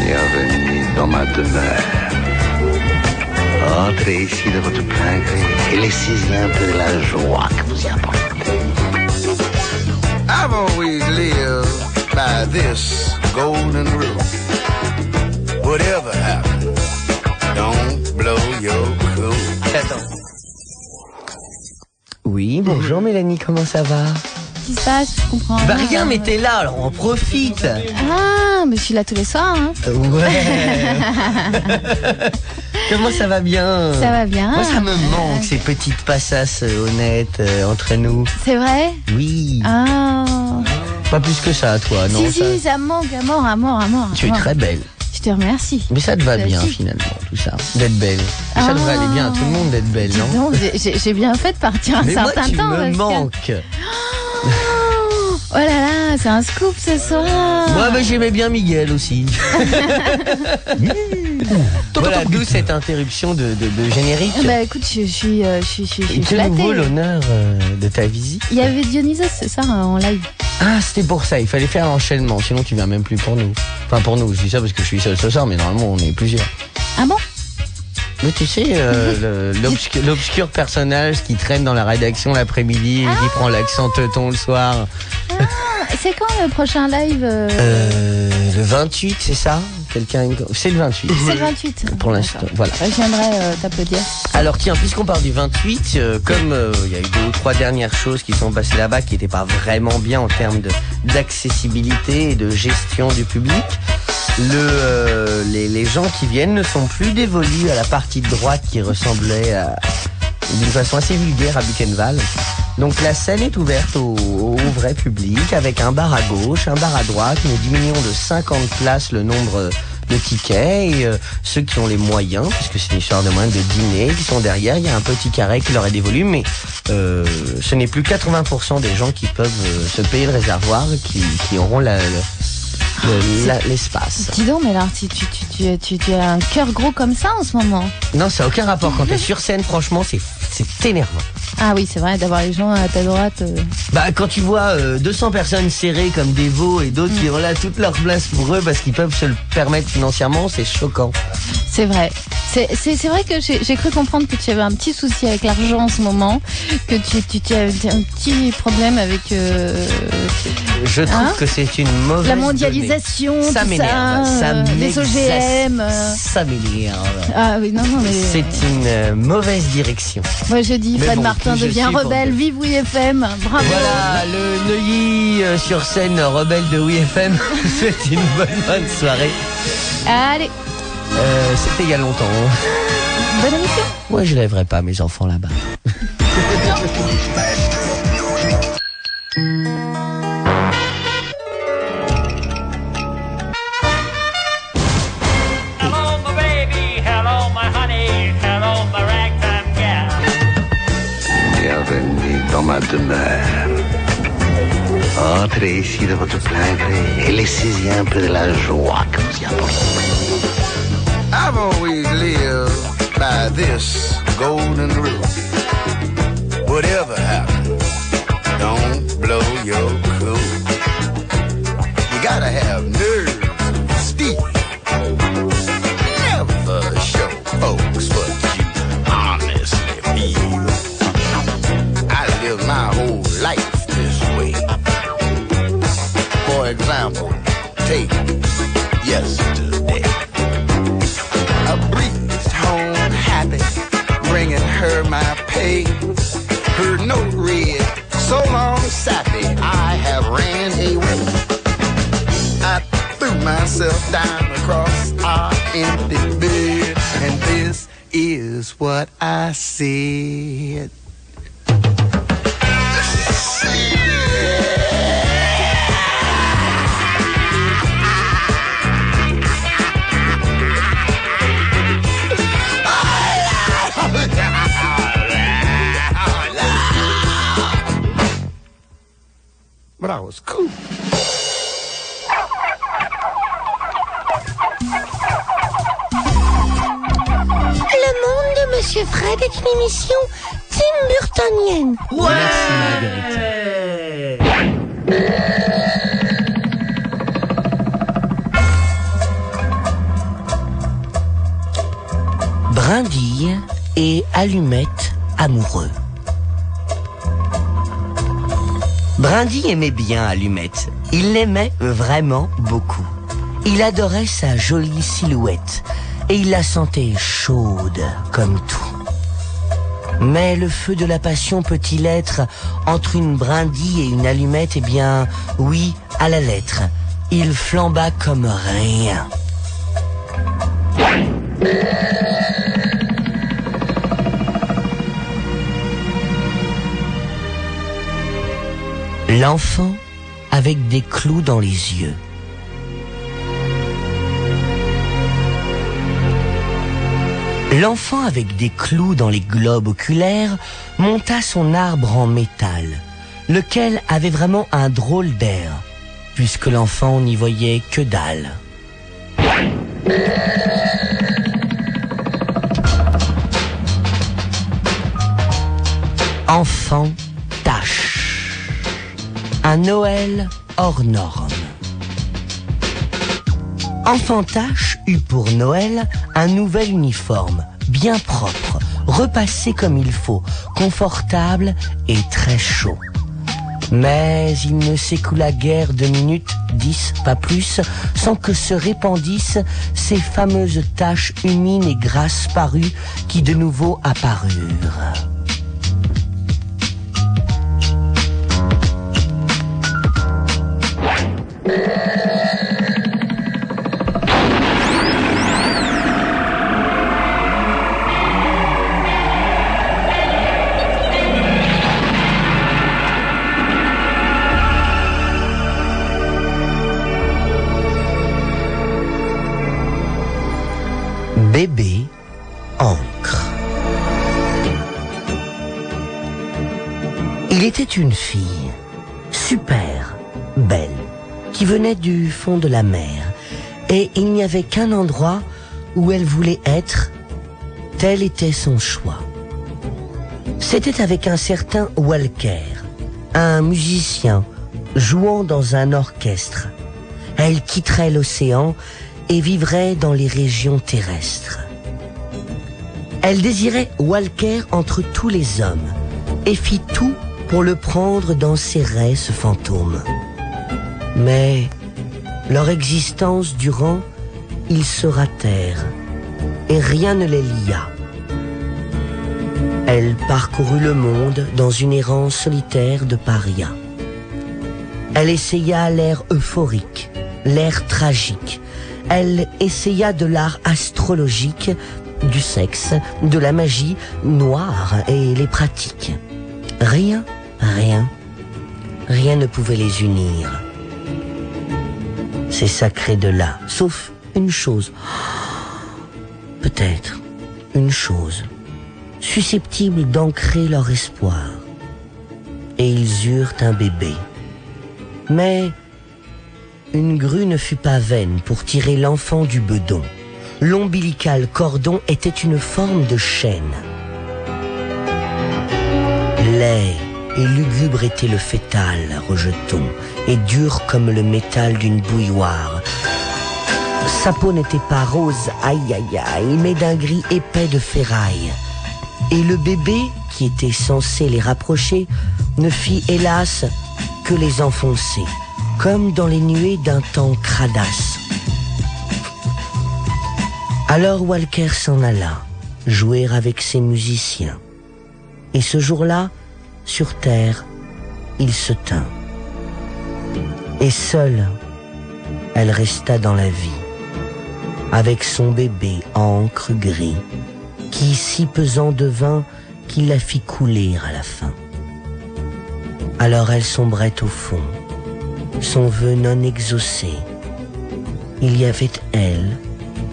Bienvenue dans ma demeure. Entrez ici de votre plein gré et laissez-y un peu de la joie que vous y apportez. I've always lived by this golden rule. Whatever happens, don't blow your cool. Attends. Oui, bonjour Mélanie, comment ça va? Qu'est-ce qui se passe? Je comprends Bah rien. rien, mais t'es là, alors on profite. Ah, mais je suis là tous les soirs, hein. Ouais. Comment ça va bien? Ça va bien. Moi ça me manque, ces petites passasses honnêtes entre nous. C'est vrai? Oui. Ah. Pas plus que ça, toi, non? Si, ça me manque, à mort. Tu es très belle. Je te remercie. Mais ça te va Toi bien aussi. finalement, tout ça, d'être belle. Mais ça devrait aller bien à tout le monde d'être belle, Dis non? donc, j'ai bien fait de partir un Mais moi certain tu temps. me parce que- manques. Oh là là, c'est un scoop ce soir. Moi bah, j'aimais bien Miguel aussi. Voilà, d'où cette interruption de générique. Bah écoute, je suis Et que nous vaut flattée. l'honneur de ta visite. Il y avait Dionysos ce soir en live. Ah, c'était pour ça, il fallait faire l'enchaînement, sinon tu viens même plus pour nous. Enfin pour nous, je dis ça parce que je suis seul ce soir, mais normalement on est plusieurs. Ah bon? Mais tu sais, l'obscur personnage qui traîne dans la rédaction l'après-midi et qui prend l'accent teuton le soir. C'est quand le prochain live Le 28, c'est ça? C'est le 28. C'est le 28. Pour l'instant, D'accord. voilà. Je viendrai t'applaudir. Alors tiens, puisqu'on parle du 28, comme il y a eu 2 ou 3 dernières choses qui sont passées là-bas qui n'étaient pas vraiment bien en termes d'accessibilité et de gestion du public, les gens qui viennent ne sont plus dévolus à la partie de droite qui ressemblait d'une façon assez vulgaire à Buchenwald. Donc la scène est ouverte au vrai public avec un bar à gauche, un bar à droite. Nous diminuons de 50 places le nombre de tickets et ceux qui ont les moyens, puisque c'est une histoire de moyens de dîner, qui sont derrière, il y a un petit carré qui leur est dévolu, mais ce n'est plus 80% des gens qui peuvent se payer le réservoir qui auront l'espace. Dis donc, mais alors, tu as un cœur gros comme ça en ce moment. Non, ça n'a aucun rapport. Quand t'es sur scène, franchement, c'est énervant. Ah oui, c'est vrai, d'avoir les gens à ta droite. Bah, quand tu vois 200 personnes serrées comme des veaux et d'autres qui ont là toute leur place pour eux parce qu'ils peuvent se le permettre financièrement, c'est choquant. C'est vrai. C'est vrai que j'ai cru comprendre que tu avais un petit souci avec l'argent en ce moment, que tu avais un petit problème avec Je trouve que c'est une mauvaise la mondialisation, donnée. Ça tout m'énerve, ça les OGM. Ça m'énerve. Ah oui, non, mais... C'est une mauvaise direction. Moi je dis, Mais Fred bon, Martin plus je devient suis pour rebelle, le- vive WeFM, bravo. Voilà, le Neuilly sur scène rebelle de WeFM. C'est une bonne soirée. Allez, C'était il y a longtemps. bonne émission. Moi, je lèverai pas mes enfants là-bas. Hello, my baby. Hello, my honey. Hello, my ragtime gal. Bienvenue dans ma demeure. Entrez ici de votre plein gré et laissez-y un peu de la joie que vous y apportez. I've always lived by this golden rule. Whatever happens, don't blow your cool. You gotta have nerve, Steve. Never show folks what you honestly feel. I live my whole life this way. For example, take yesterday. I breezed home happy, bringing her my pay. Her note read, so long sappy, I have ran away. I threw myself down across our empty bed, and this is what I said. But I was cool. Le Monsieur Fred est une émission Tim Burtonienne. Ouais. Brindille et Allumette amoureux. Brindille aimait bien Allumette. Il l'aimait vraiment beaucoup. Il adorait sa jolie silhouette et il la sentait chaude comme tout. Mais le feu de la passion peut-il être entre une brindille et une allumette? Eh bien, oui, à la lettre. Il flamba comme rien. L'enfant avec des clous dans les yeux. L'enfant avec des clous dans les globes oculaires monta son arbre en métal, lequel avait vraiment un drôle d'air, puisque l'enfant n'y voyait que dalle. Enfant tâche. Un Noël hors norme. Enfantache eut pour Noël un nouvel uniforme, bien propre, repassé comme il faut, confortable et très chaud. Mais il ne s'écoula guère 2 minutes, 10, pas plus, sans que se répandissent ces fameuses taches humides et grasses parues qui de nouveau apparurent. Bébé encre. Il était une fille, super belle, qui venait du fond de la mer, et il n'y avait qu'un endroit où elle voulait être, tel était son choix. C'était avec un certain Walker, un musicien jouant dans un orchestre. Elle quitterait l'océan et vivrait dans les régions terrestres. Elle désirait Walker entre tous les hommes et fit tout pour le prendre dans ses rêves fantômes. Mais leur existence durant, ils se ratèrent et rien ne les lia. Elle parcourut le monde dans une errance solitaire de paria. Elle essaya l'air euphorique, l'air tragique. Elle essaya de l'art astrologique, du sexe, de la magie noire et les pratiques. Rien ne pouvait les unir. C'est sacré de là, sauf une chose. Peut-être une chose, susceptible d'ancrer leur espoir. Et ils eurent un bébé. Mais une grue ne fut pas vaine pour tirer l'enfant du bedon. L'ombilical cordon était une forme de chaîne. Laid et lugubre était le fœtal, rejeton, et dur comme le métal d'une bouilloire. Sa peau n'était pas rose, aïe aïe aïe, mais d'un gris épais de ferraille. Et le bébé, qui était censé les rapprocher, ne fit hélas que les enfoncer, comme dans les nuées d'un temps cradasse. Alors Walker s'en alla, jouer avec ses musiciens. Et ce jour-là, sur terre, il se tint. Et seule, elle resta dans la vie, avec son bébé encre gris, qui si pesant devint qu'il la fit couler à la fin. Alors elle sombrait au fond, son vœu non exaucé. Il y avait elle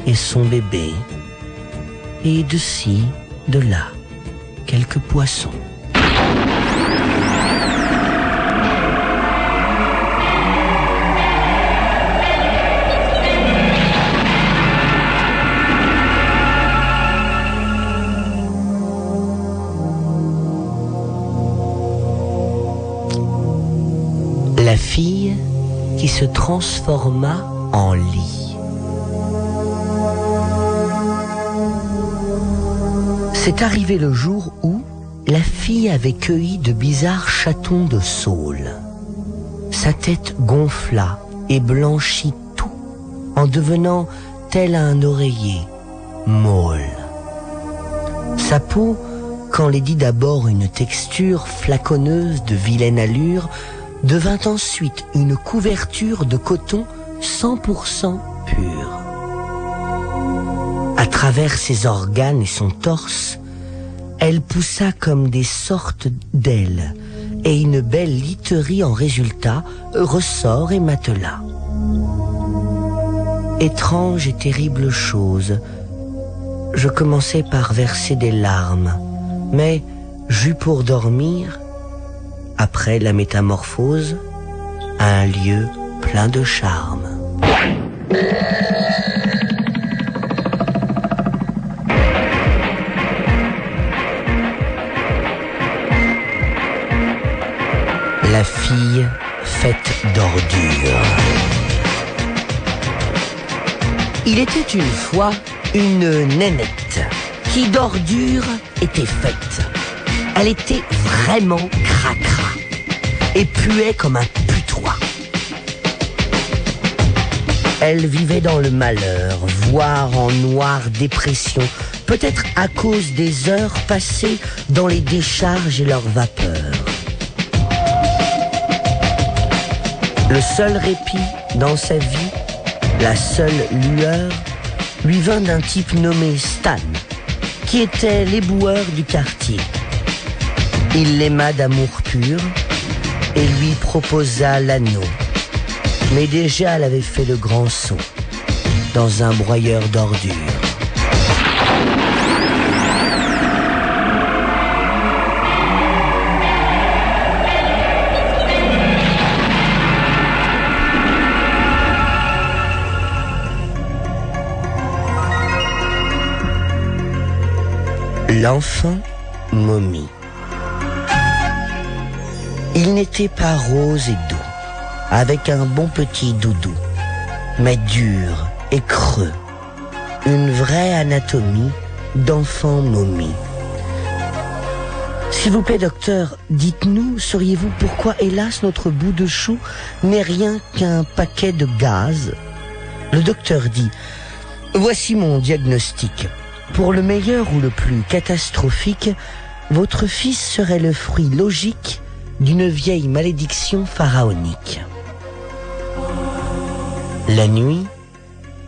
et son bébé, et de ci, de là, quelques poissons. fille qui se transforma en lit. C'est arrivé le jour où la fille avait cueilli de bizarres chatons de saule. Sa tête gonfla et blanchit tout en devenant tel un oreiller, molle. Sa peau, quand l'est dit d'abord une texture flaconneuse de vilaine allure, devint ensuite une couverture de coton 100% pur. À travers ses organes et son torse, elle poussa comme des sortes d'ailes, et une belle literie en résulta, ressort et matelas. Étrange et terrible chose, je commençai par verser des larmes, mais j'eus pour dormir, après la métamorphose, un lieu plein de charme. La fille faite d'ordures. Il était une fois une nénette qui d'ordures était faite. Elle était vraiment cracra et puait comme un putois. Elle vivait dans le malheur, voire en noire dépression, peut-être à cause des heures passées dans les décharges et leurs vapeurs. Le seul répit dans sa vie, la seule lueur, lui vint d'un type nommé Stan, qui était l'éboueur du quartier. Il l'aima d'amour pur et lui proposa l'anneau. Mais déjà elle avait fait le grand saut dans un broyeur d'ordures. L'enfant momie. Il n'était pas rose et doux, avec un bon petit doudou, mais dur et creux. Une vraie anatomie d'enfant momie. S'il vous plaît, docteur, dites-nous, sauriez-vous pourquoi, hélas, notre bout de chou n'est rien qu'un paquet de gaz? Le docteur dit, voici mon diagnostic. Pour le meilleur ou le plus catastrophique, votre fils serait le fruit logique d'une vieille malédiction pharaonique. La nuit,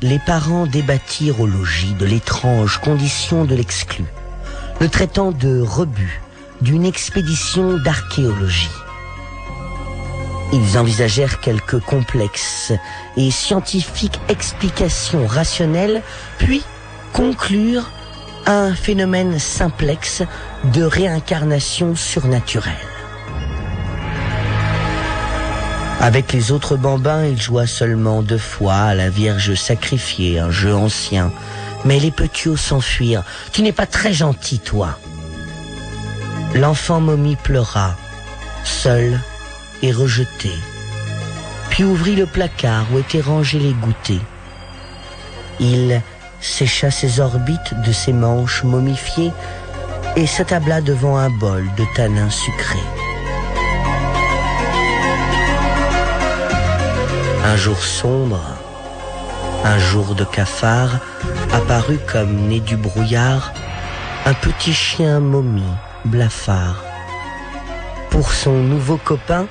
les parents débattirent au logis de l'étrange condition de l'exclu, le traitant de rebut d'une expédition d'archéologie. Ils envisagèrent quelques complexes et scientifiques explications rationnelles, puis conclure à un phénomène simplexe de réincarnation surnaturelle. Avec les autres bambins, il joua seulement 2 fois à la Vierge sacrifiée, un jeu ancien. Mais les petits s'enfuirent. « Tu n'es pas très gentil, toi !» L'enfant momie pleura, seul et rejeté, puis ouvrit le placard où étaient rangés les goûters. Il sécha ses orbites de ses manches momifiées et s'attabla devant un bol de tanin sucré. Un jour sombre, un jour de cafard, apparut comme né du brouillard un petit chien momie, blafard. Pour son nouveau copain,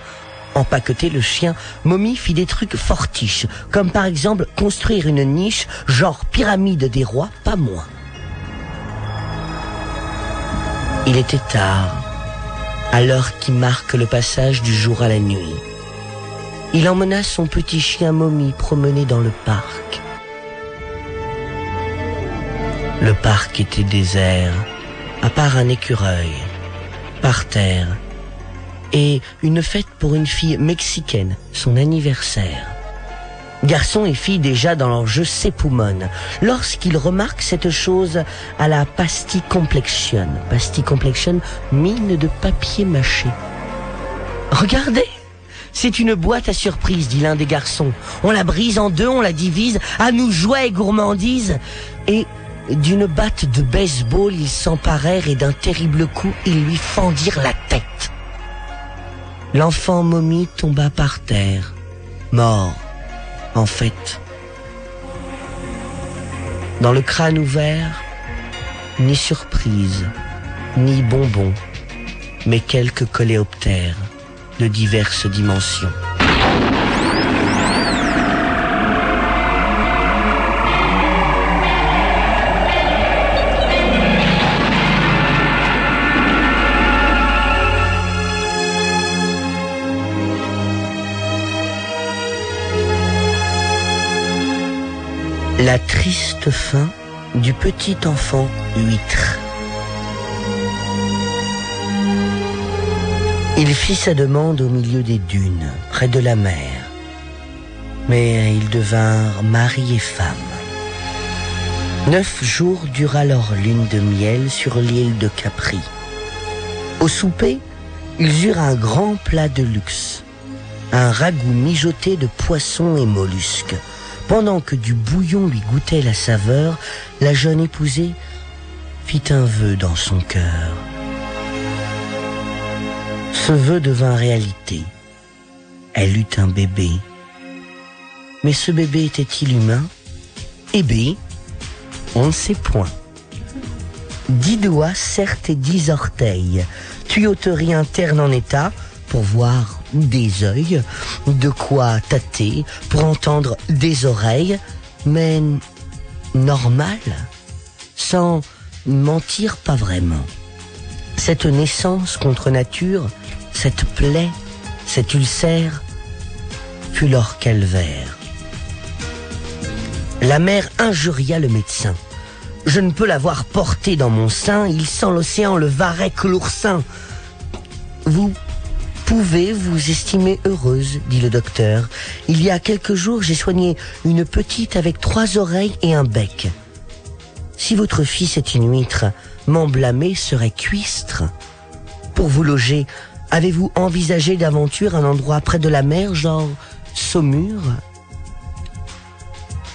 empaqueté le chien, Momie fit des trucs fortiches, comme par exemple construire une niche, genre pyramide des rois, pas moins. Il était tard, à l'heure qui marque le passage du jour à la nuit. Il emmena son petit chien Momie promener dans le parc. Le parc était désert, à part un écureuil, par terre, et une fête pour une fille mexicaine, son anniversaire. Garçons et filles déjà dans leur jeu s'époumonent lorsqu'ils remarquent cette chose à la pastille complexion. Pastille complexion, mine de papier mâché. Regardez, C'est une boîte à surprise, dit l'un des garçons. On la brise en deux, on la divise, à nous jouets et gourmandises. Et d'une batte de baseball, ils s'emparèrent et d'un terrible coup, ils lui fendirent la tête. L'enfant momie tomba par terre, mort, en fait. Dans le crâne ouvert, ni surprise, ni bonbons, mais quelques coléoptères de diverses dimensions. La triste fin du petit enfant huître. Il fit sa demande au milieu des dunes, près de la mer. Mais ils devinrent mari et femme. 9 jours dura leur lune de miel sur l'île de Capri. Au souper, ils eurent un grand plat de luxe, un ragoût mijoté de poissons et mollusques. Pendant que du bouillon lui goûtait la saveur, la jeune épousée fit un vœu dans son cœur. Ce vœu devint réalité. Elle eut un bébé. Mais ce bébé était-il humain? Eh bien, on ne sait point. 10 doigts, certes, et 10 orteils. Tuyauterie interne en état, pour voir des œils, de quoi tâter, pour entendre des oreilles, mais normal, sans mentir pas vraiment. Cette naissance contre nature, cette plaie, cet ulcère, fut leur calvaire. La mère injuria le médecin. « Je ne peux l'avoir porté dans mon sein, il sent l'océan, le varech, l'oursin. » Vous pouvez vous estimer heureuse, dit le docteur. Il y a quelques jours, j'ai soigné une petite avec 3 oreilles et un bec. Si votre fils est une huître, m'en blâmer serait cuistre. Pour vous loger, avez-vous envisagé d'aventure un endroit près de la mer, genre Saumur?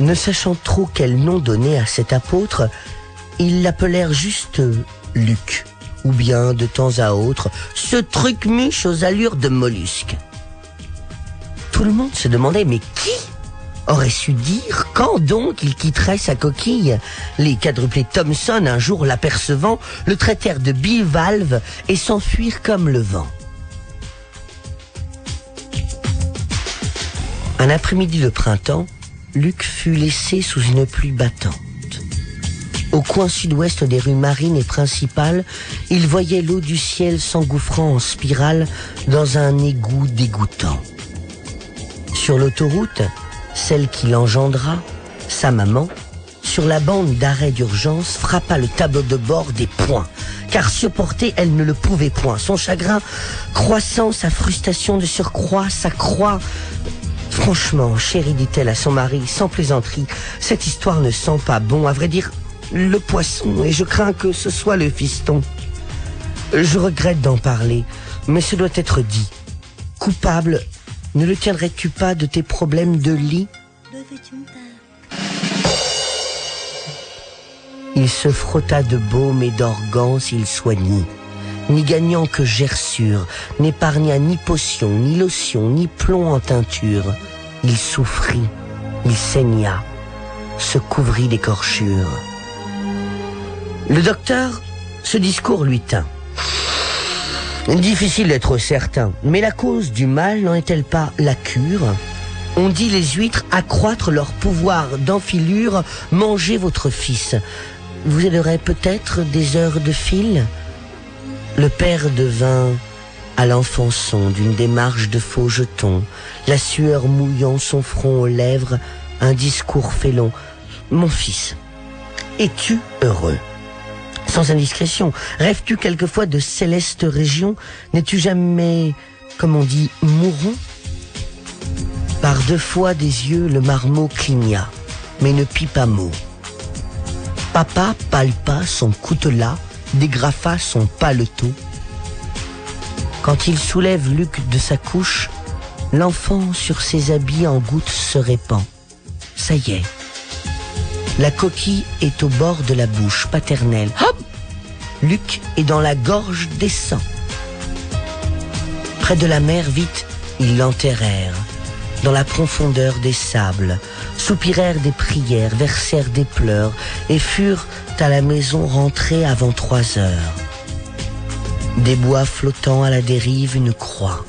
Ne sachant trop quel nom donner à cet apôtre, ils l'appelèrent juste Luc. Ou bien, de temps à autre, ce truc-muche aux allures de mollusque. Tout le monde se demandait, mais qui aurait su dire quand donc il quitterait sa coquille? Les quadruplés Thomson, un jour l'apercevant, le traitèrent de bivalve et s'enfuirent comme le vent. Un après-midi de printemps, Luc fut laissé sous une pluie battante. Au coin sud-ouest des rues marines et principales, il voyait l'eau du ciel s'engouffrant en spirale dans un égout dégoûtant. Sur l'autoroute, celle qui l'engendra, sa maman, sur la bande d'arrêt d'urgence, frappa le tableau de bord des poings, car supporter, elle ne le pouvait point. Son chagrin croissant, sa frustration de surcroît, sa croix... Franchement, chérie, dit-elle à son mari, sans plaisanterie, cette histoire ne sent pas bon, à vrai dire... le poisson, et je crains que ce soit le fiston. Je regrette d'en parler, mais ce doit être dit. Coupable, ne le tiendrais-tu pas de tes problèmes de lit? Il se frotta de baume et d'organ s'il soignit. N'y gagnant que gerçure, n'épargna ni potion, ni lotion, ni plomb en teinture. Il souffrit, il saigna, se couvrit d'écorchures. Le docteur, ce discours lui tint. Difficile d'être certain, mais la cause du mal n'en est-elle pas la cure? On dit les huîtres accroître leur pouvoir d'enfilure, mangez votre fils. Vous aiderez peut-être des heures de fil? Le père devint à l'enfançon d'une démarche de faux jetons, la sueur mouillant son front aux lèvres, un discours félon. Mon fils, es-tu heureux? Sans indiscrétion, rêves-tu quelquefois de célestes régions? N'es-tu jamais, comme on dit, mourant? Par 2 fois des yeux, le marmot cligna, mais ne pit pas mot. Papa palpa son coutelas, dégrafa son paletot. Quand il soulève Luc de sa couche, L'enfant sur ses habits en gouttes se répand. Ça y est. La coquille est au bord de la bouche paternelle. Hop! Luc est dans la gorge des sangs. Près de la mer, vite, ils l'enterrèrent. Dans la profondeur des sables, soupirèrent des prières, versèrent des pleurs et furent à la maison rentrés avant 3 heures. Des bois flottant à la dérive, une croix.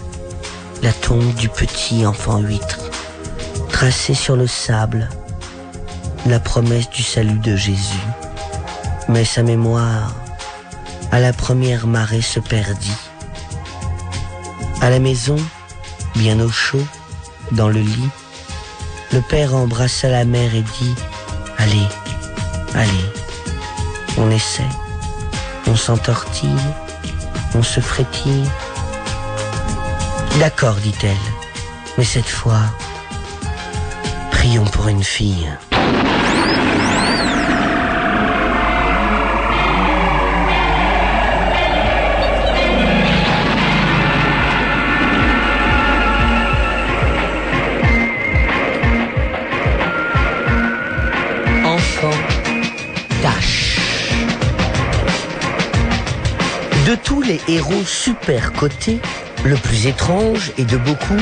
La tombe du petit enfant huître, tracée sur le sable, la promesse du salut de Jésus. Mais sa mémoire, à la première marée, se perdit. À la maison, bien au chaud, dans le lit, le père embrassa la mère et dit « Allez, allez, on essaie, on s'entortille, on se frétille. » « D'accord, dit-elle, mais cette fois, prions pour une fille. » Enfant Tache. De tous les héros super cotés, le plus étrange et de beaucoup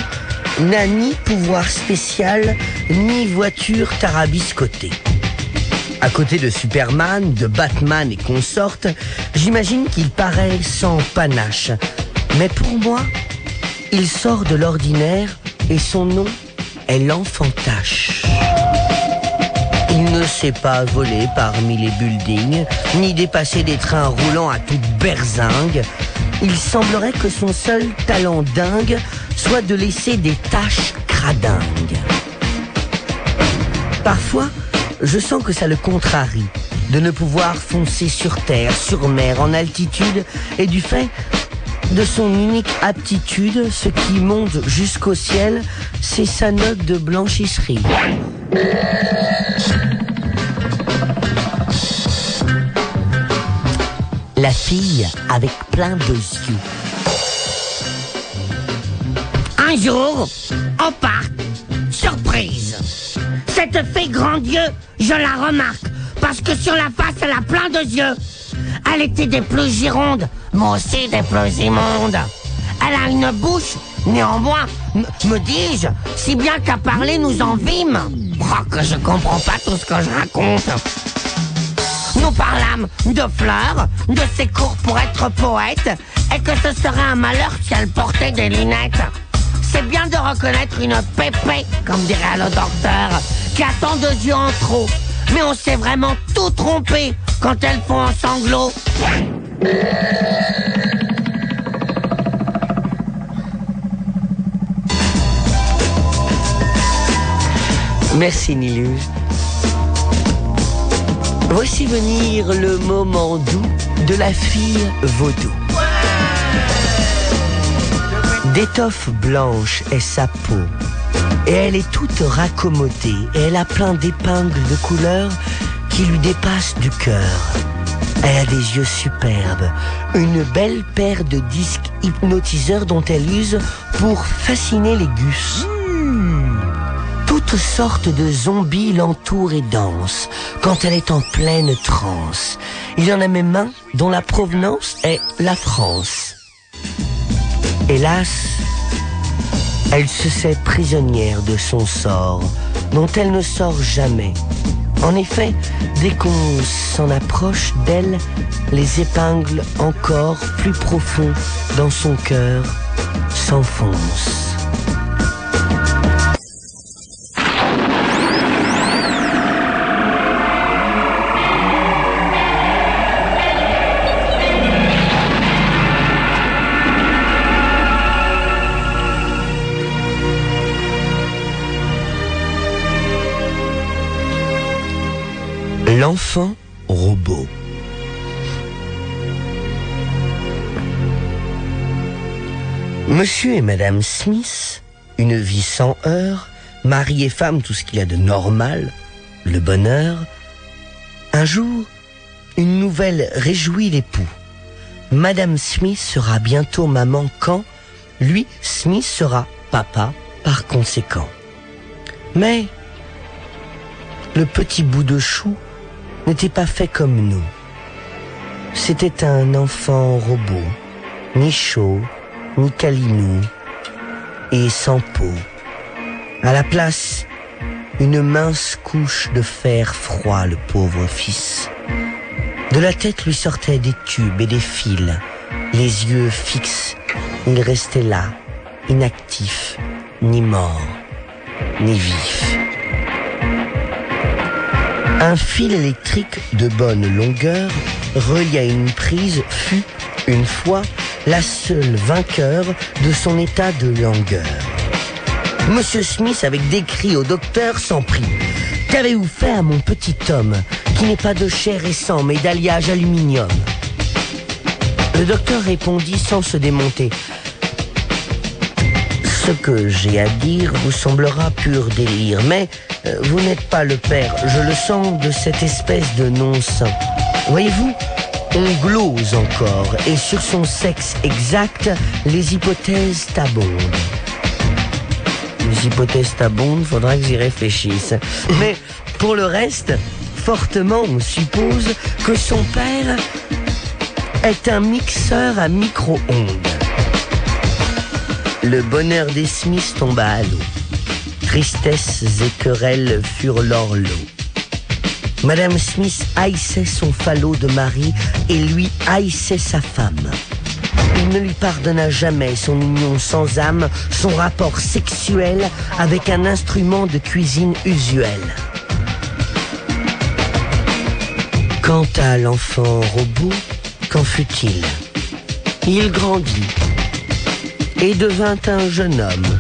n'a ni pouvoir spécial, ni voiture tarabiscotée. À côté de Superman, de Batman et consortes, j'imagine qu'il paraît sans panache. Mais pour moi, il sort de l'ordinaire et son nom est l'enfant Tache. Il ne sait pas voler parmi les buildings, ni dépasser des trains roulants à toute berzingue. Il semblerait que son seul talent dingue soit de laisser des taches cradingues. Parfois, je sens que ça le contrarie de ne pouvoir foncer sur terre, sur mer, en altitude, et du fait de son unique aptitude, ce qui monte jusqu'au ciel, c'est sa note de blanchisserie. La fille avec plein de yeux. Un jour, au parc, surprise. Cette fille grand Dieu, je la remarque, parce que sur la face, elle a plein de yeux. Elle était des plus girondes, moi aussi des plus immondes. Elle a une bouche, néanmoins, me dis-je, si bien qu'à parler nous en vîmes. Oh, que je comprends pas tout ce que je raconte. Nous parlâmes de fleurs, de ses cours pour être poète, et que ce serait un malheur si elle portait des lunettes. C'est bien de reconnaître une pépée, comme dirait le docteur, qui a tant de yeux en trop. Mais on s'est vraiment tout trompé quand elles font un sanglot. Merci Nilus. Voici venir le moment doux de la fille vaudou. D'étoffe blanche est sa peau, et elle est toute raccommodée, et elle a plein d'épingles de couleurs qui lui dépassent du cœur. Elle a des yeux superbes, une belle paire de disques hypnotiseurs dont elle use pour fasciner les gus. Toutes sortes de zombies l'entourent et dansent quand elle est en pleine transe. Il y en a même un dont la provenance est la France. Hélas, elle se sait prisonnière de son sort, dont elle ne sort jamais. En effet, dès qu'on s'en approche d'elle, les épingles encore plus profonds dans son cœur s'enfoncent. L'enfant robot. Monsieur et Madame Smith, une vie sans heurts, mari et femme, tout ce qu'il y a de normal, le bonheur. Un jour, une nouvelle réjouit l'époux. Madame Smith sera bientôt maman quand lui, Smith, sera papa par conséquent. Mais le petit bout de chou n'était pas fait comme nous. C'était un enfant robot, ni chaud, ni câlinou, et sans peau. À la place, une mince couche de fer froid, le pauvre fils. De la tête lui sortaient des tubes et des fils, les yeux fixes. Il restait là, inactif, ni mort, ni vif. Un fil électrique de bonne longueur, relié à une prise, fut, une fois, la seule vainqueur de son état de langueur. Monsieur Smith, avec des cris au docteur, s'en prit. « Qu'avez-vous fait à mon petit homme, qui n'est pas de chair et sang, mais d'alliage aluminium ?» Le docteur répondit sans se démonter. « Ce que j'ai à dire vous semblera pur délire, mais vous n'êtes pas le père, je le sens, de cette espèce de non-sang. Voyez-vous, on glose encore, et sur son sexe exact, les hypothèses abondent. » Les hypothèses abondent, faudra que j'y réfléchisse. Mais pour le reste, fortement on suppose que son père est un mixeur à micro-ondes. Le bonheur des Smiths tomba à l'eau. Tristesses et querelles furent leur lot. Madame Smith haïssait son falot de mari et lui haïssait sa femme. Il ne lui pardonna jamais son union sans âme, son rapport sexuel avec un instrument de cuisine usuel. Quant à l'enfant robot, qu'en fut-il? Il grandit et devint un jeune homme.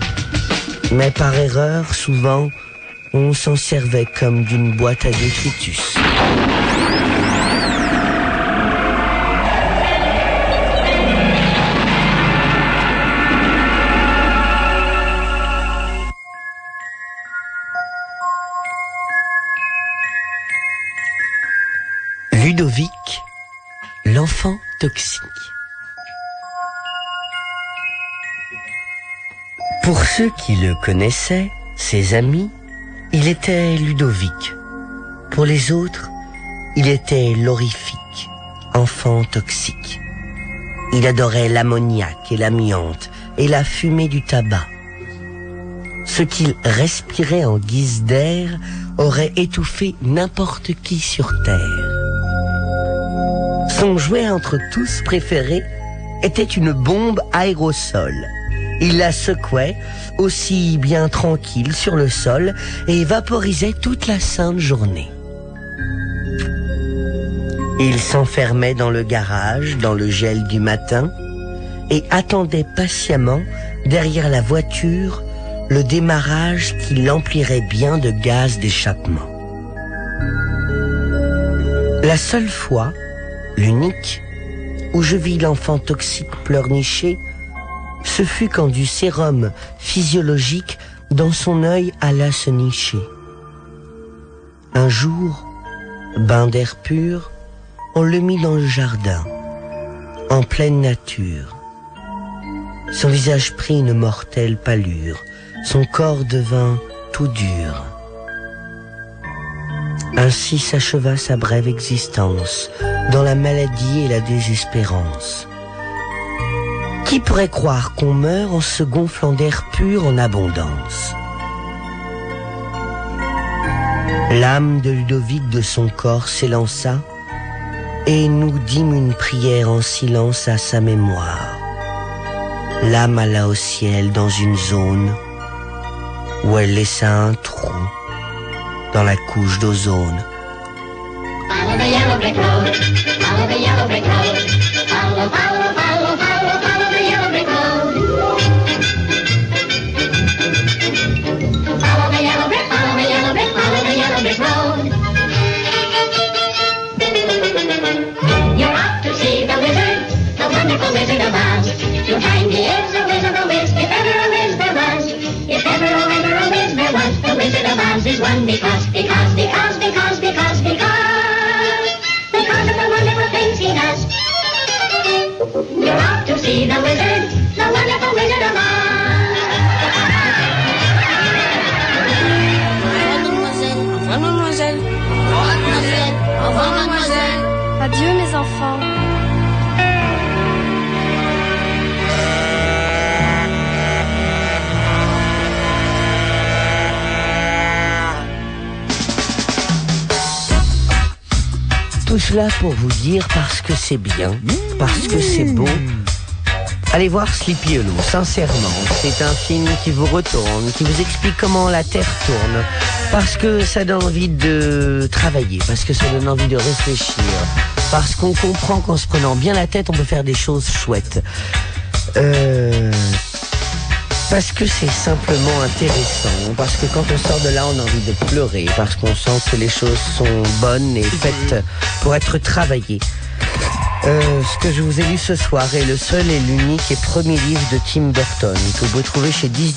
Mais par erreur, souvent, on s'en servait comme d'une boîte à détritus. Ludovic, l'enfant toxique. Pour ceux qui le connaissaient, ses amis, il était Ludovic. Pour les autres, il était l'horrifique, enfant toxique. Il adorait l'ammoniac et l'amiante et la fumée du tabac. Ce qu'il respirait en guise d'air aurait étouffé n'importe qui sur terre. Son jouet entre tous préféré était une bombe aérosol. Il la secouait, aussi bien tranquille sur le sol, et vaporisait toute la sainte journée. Il s'enfermait dans le garage, dans le gel du matin, et attendait patiemment, derrière la voiture, le démarrage qui l'emplirait bien de gaz d'échappement. La seule fois, l'unique, où je vis l'enfant toxique pleurnicher, ce fut quand du sérum physiologique dans son œil alla se nicher. Un jour, bain d'air pur, on le mit dans le jardin, en pleine nature. Son visage prit une mortelle pâlure, son corps devint tout dur. Ainsi s'acheva sa brève existence, dans la maladie et la désespérance. Qui pourrait croire qu'on meurt en se gonflant d'air pur en abondance? L'âme de Ludovic de son corps s'élança, et nous dîmes une prière en silence à sa mémoire. L'âme alla au ciel dans une zone où elle laissa un trou dans la couche d'ozone. Follow the yellow brick road, follow the yellow brick road, follow, follow, follow, follow, follow the yellow brick road. Follow the yellow brick, follow the yellow brick, follow the yellow brick road. You're off to see the wizard, the wonderful Wizard of Oz. You'll find he is a wizard, a whiz, if ever a whiz there was. If ever a whiz there was, the Wizard of Oz is one because of the wonderful things he does. You're off to see the wizard, the wonderful Wizard of Oz. Adieu mes enfants. Tout cela pour vous dire parce que c'est bien, parce que c'est beau. Allez voir Sleepy Hollow, sincèrement. C'est un film qui vous retourne, qui vous explique comment la Terre tourne. Parce que ça donne envie de travailler, parce que ça donne envie de réfléchir. Parce qu'on comprend qu'en se prenant bien la tête, on peut faire des choses chouettes. Parce que c'est simplement intéressant, parce que quand on sort de là, on a envie de pleurer, parce qu'on sent que les choses sont bonnes et faites pour être travaillées. Ce que je vous ai lu ce soir est le seul et l'unique et premier livre de Tim Burton que vous pouvez trouver chez 10-18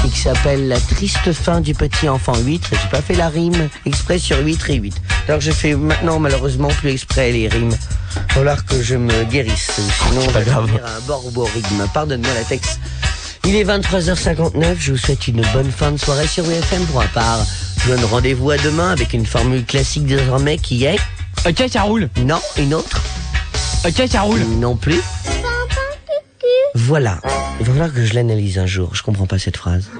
et qui s'appelle La triste fin du petit enfant 8. J'ai pas fait la rime exprès sur 8 et 8. Alors je fais maintenant malheureusement plus exprès les rimes. Il va falloir que je me guérisse, sinon je vais devenir un borborigme. Pardonne-moi la texte. Il est 23h59, je vous souhaite une bonne fin de soirée sur WFM. Pour ma part, je donne rendez-vous à demain avec une formule classique désormais qui est... Ok, ça roule. Non, une autre. Ok, ça roule. Non plus. Voilà. Il va falloir que je l'analyse un jour. Je comprends pas cette phrase.